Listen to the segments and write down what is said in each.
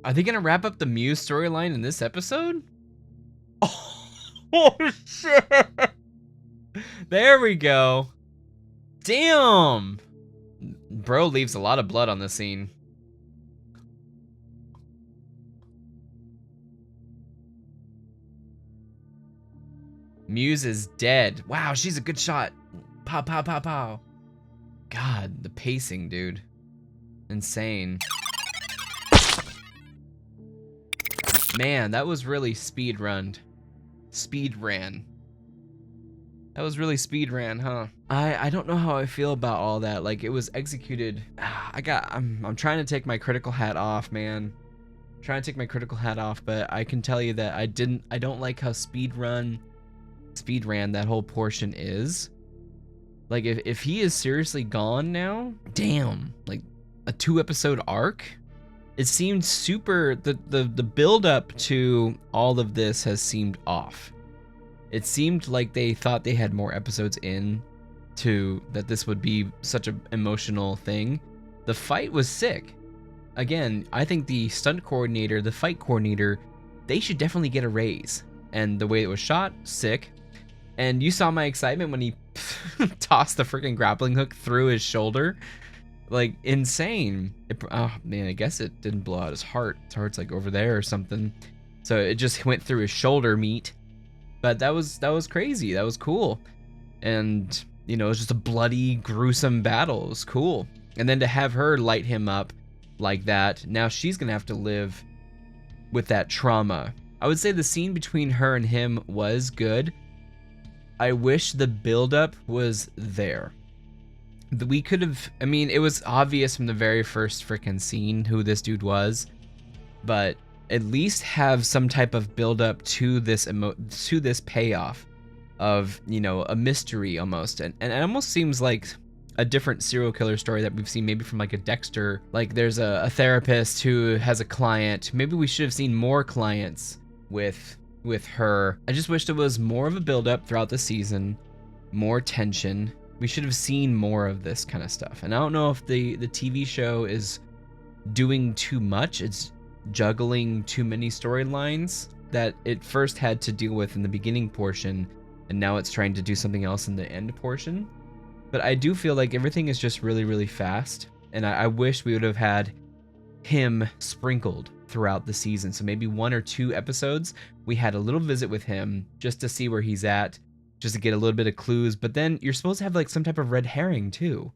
Are they gonna wrap up the Muse storyline in this episode? Oh shit! There we go. Damn! Bro leaves a lot of blood on the scene. Muse is dead. Wow, she's a good shot. Pow, pow, pow, pow. God, the pacing, dude. Insane. Man, that was really speed ran. That was really speed ran, huh? I don't know how I feel about all that. Like, it was executed. I'm trying to take my critical hat off, man. I'm trying to take my critical hat off, but I can tell you that I don't like how speed ran that whole portion is. Like, if he is seriously gone now, damn, like a 2-episode arc. It seemed super, the build up to all of this has seemed off. It seemed like they thought they had more episodes in to that this would be such an emotional thing. The fight was sick. Again, I think the stunt coordinator, the fight coordinator, they should definitely get a raise. And the way it was shot, sick. And you saw my excitement when he tossed the freaking grappling hook through his shoulder. Like, insane. Oh man, I guess it didn't blow out his heart. His heart's like over there or something. So it just went through his shoulder meat. But that was crazy. That was cool. And, you know, it was just a bloody, gruesome battle. It was cool. And then to have her light him up like that, now she's gonna have to live with that trauma. I would say the scene between her and him was good. I wish the buildup was there. We could have, I mean, it was obvious from the very first freaking scene who this dude was, but at least have some type of buildup to this payoff of, you know, a mystery almost. And it almost seems like a different serial killer story that we've seen maybe from like a Dexter. Like there's a therapist who has a client. Maybe we should have seen more clients with her. I just wish there was more of a buildup throughout the season, more tension. We should have seen more of this kind of stuff. And I don't know if the TV show is doing too much. It's juggling too many storylines that it first had to deal with in the beginning portion, and now it's trying to do something else in the end portion. But I do feel like everything is just really, really fast, and I wish we would have had him sprinkled throughout the season. So maybe 1 or 2 episodes, we had a little visit with him just to see where he's at, just to get a little bit of clues. But then you're supposed to have like some type of red herring too.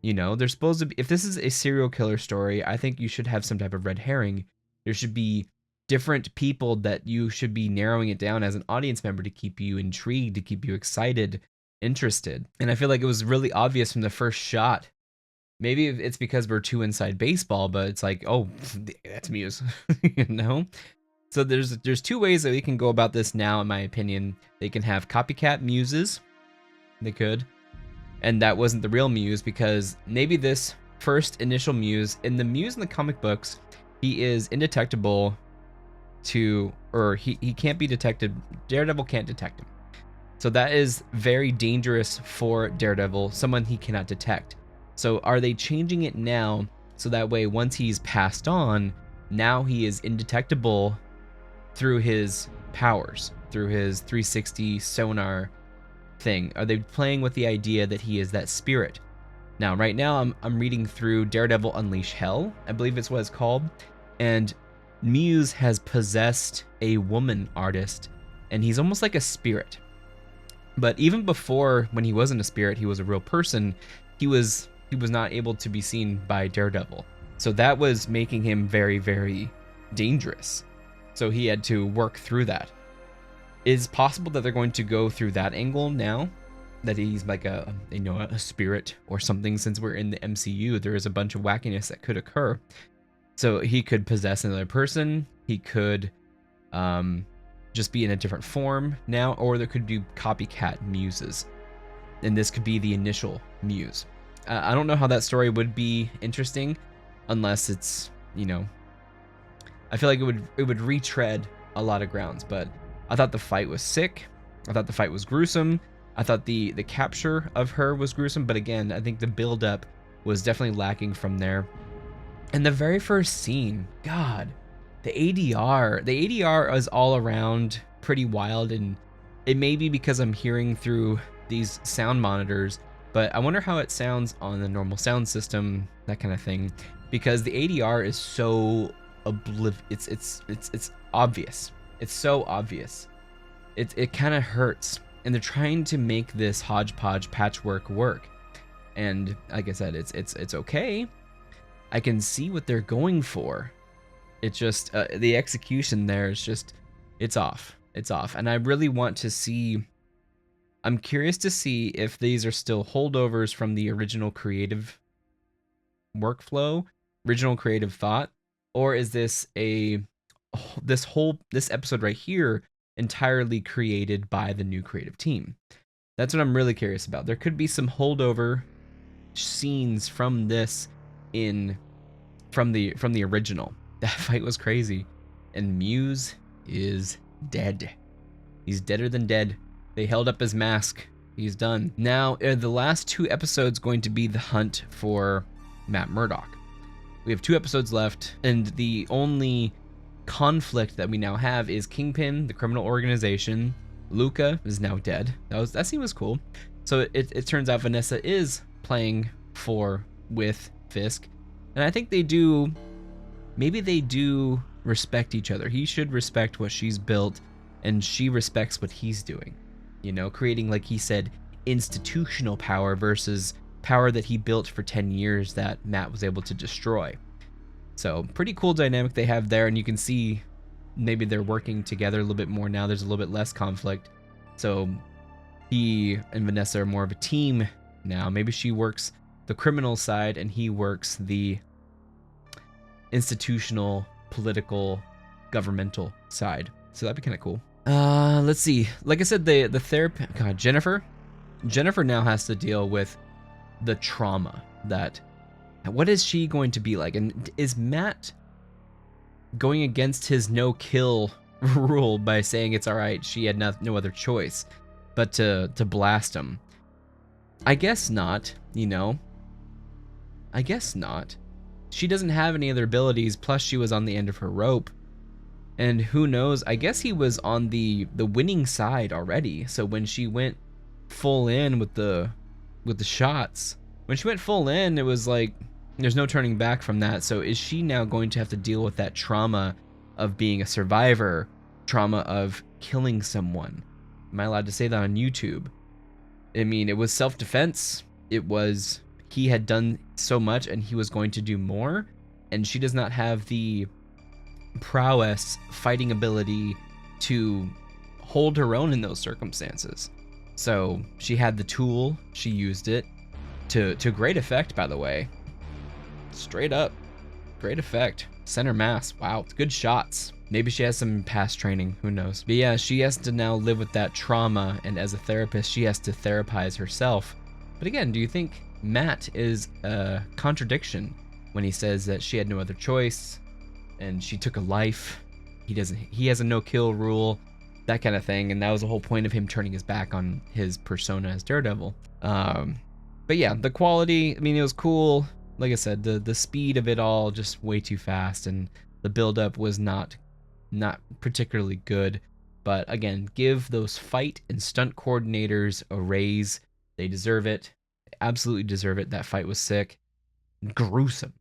You know, there's supposed to be, if this is a serial killer story, I think you should have some type of red herring. There should be different people that you should be narrowing it down as an audience member to keep you intrigued, to keep you excited, interested. And I feel like it was really obvious from the first shot. Maybe it's because we're too inside baseball, but it's like, oh, that's Muse, you know? So there's 2 ways that we can go about this now, in my opinion. They can have copycat Muses. They could. And that wasn't the real Muse, because maybe this first initial Muse, in the Muse in the comic books, he is indetectable to, or he can't be detected. Daredevil can't detect him. So that is very dangerous for Daredevil, someone he cannot detect. So are they changing it now so that way once he's passed on, now he is indetectable through his powers, through his 360 sonar thing? Are they playing with the idea that he is that spirit? Now, right now, I'm reading through Daredevil Unleash Hell, I believe it's what it's called, and Muse has possessed a woman artist, and he's almost like a spirit. But even before, when he wasn't a spirit, he was a real person, he was not able to be seen by Daredevil. So that was making him very, very dangerous. So he had to work through that. It's possible that they're going to go through that angle now, that he's like a spirit or something. Since we're in the MCU, there is a bunch of wackiness that could occur. So he could possess another person. He could just be in a different form now, or there could be copycat Muses, and this could be the initial Muse. I don't know how that story would be interesting, unless it's, you know, I feel like it would retread a lot of grounds. But I thought the fight was sick. I thought the fight was gruesome. I thought the capture of her was gruesome. But again, I think the build-up was definitely lacking from there. And the very first scene, God, The ADR is all around pretty wild, and it may be because I'm hearing through these sound monitors, but I wonder how it sounds on the normal sound system, that kind of thing, because the ADR is so it's obvious. It's so obvious. It kind of hurts, and they're trying to make this hodgepodge patchwork work. And like I said, it's okay. I can see what they're going for. It's just the execution there is just it's off. It's off. And I really want to see. I'm curious to see if these are still holdovers from the original creative workflow, original creative thought, or is this this episode right here entirely created by the new creative team? That's what I'm really curious about. There could be some holdover scenes from this from the original. That fight was crazy, and Muse is dead. He's deader than dead. They held up his mask. He's done. Now, are the last 2 episodes going to be the hunt for Matt Murdock? We have 2 episodes left, and the only conflict that we now have is Kingpin, the criminal organization. Luca is now dead. That scene was cool. So it turns out Vanessa is playing with Fisk, and I think maybe they do respect each other. He should respect what she's built, and she respects what he's doing. You know, creating, like he said, institutional power versus power that he built for 10 years that Matt was able to destroy. So pretty cool dynamic they have there, and you can see maybe they're working together a little bit more now. There's a little bit less conflict. So he and Vanessa are more of a team now. Maybe she works the criminal side and he works the institutional, political, governmental side. So that'd be kind of cool. Let's see. Like I said, the therapist, God, Jennifer now has to deal with the trauma that, what is she going to be like? And is Matt going against his no kill rule by saying it's all right, she had no other choice but to blast him? I guess not, you know. I guess not. She doesn't have any other abilities, plus she was on the end of her rope. And who knows, I guess he was on the winning side already. So when she went full in with the shots, when she went full in, it was like there's no turning back from that. So is she now going to have to deal with that trauma of being a survivor, trauma of killing someone? Am I allowed to say that on YouTube? I mean, it was self-defense. It was, he had done so much and he was going to do more, and she does not have the prowess, fighting ability to hold her own in those circumstances. So she had the tool, she used it to great effect, by the way. Straight up, great effect. Center mass, wow, good shots. Maybe she has some past training, who knows. But yeah, she has to now live with that trauma, and as a therapist, she has to therapize herself. But again, do you think Matt is a contradiction when he says that she had no other choice and she took a life? He has a no-kill rule, that kind of thing, and that was the whole point of him turning his back on his persona as Daredevil. But yeah, the quality, I mean, it was cool. Like I said, the speed of it all just way too fast, and the build-up was not particularly good. But again, give those fight and stunt coordinators a raise. They deserve it. They absolutely deserve it. That fight was sick. Gruesome.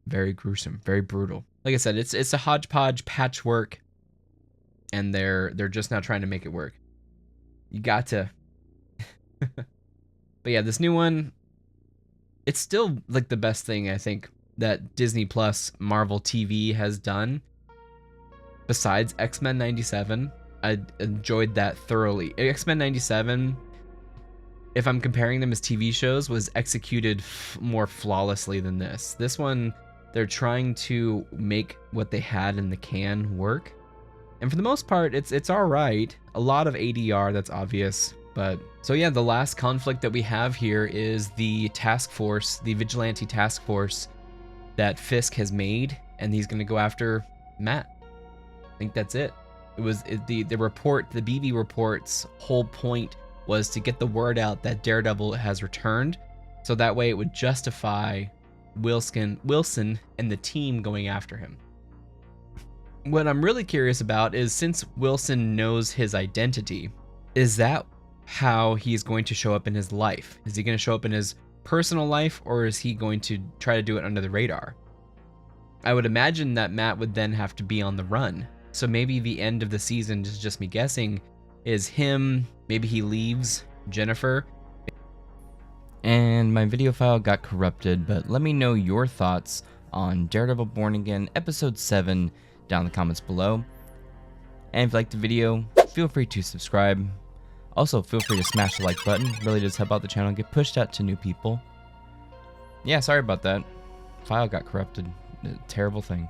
Very gruesome. Very brutal. Like I said, it's a hodgepodge patchwork, and they're just now trying to make it work. You got to. But yeah, this new one, it's still like the best thing I think that Disney Plus Marvel TV has done. Besides X-Men 97, I enjoyed that thoroughly. X-Men 97, if I'm comparing them as TV shows, was executed more flawlessly than this. This one, they're trying to make what they had in the can work. And for the most part, it's all right. A lot of ADR, that's obvious. But so yeah, the last conflict that we have here is the task force, the vigilante task force that Fisk has made, and he's going to go after Matt. I think that's it. It was the report, the BB report's whole point was to get the word out that Daredevil has returned, so that way it would justify Wilson and the team going after him. What I'm really curious about is, since Wilson knows his identity, is that how he's going to show up in his life? Is he going to show up in his personal life, or is he going to try to do it under the radar? I would imagine that Matt would then have to be on the run. So maybe the end of the season, is just me guessing, is him, maybe he leaves Jennifer. And my video file got corrupted, but let me know your thoughts on Daredevil Born Again Episode 7 down in the comments below. And if you liked the video, feel free to subscribe. Also, feel free to smash the like button. It really does help out the channel and get pushed out to new people. Yeah, sorry about that. File got corrupted. Terrible thing.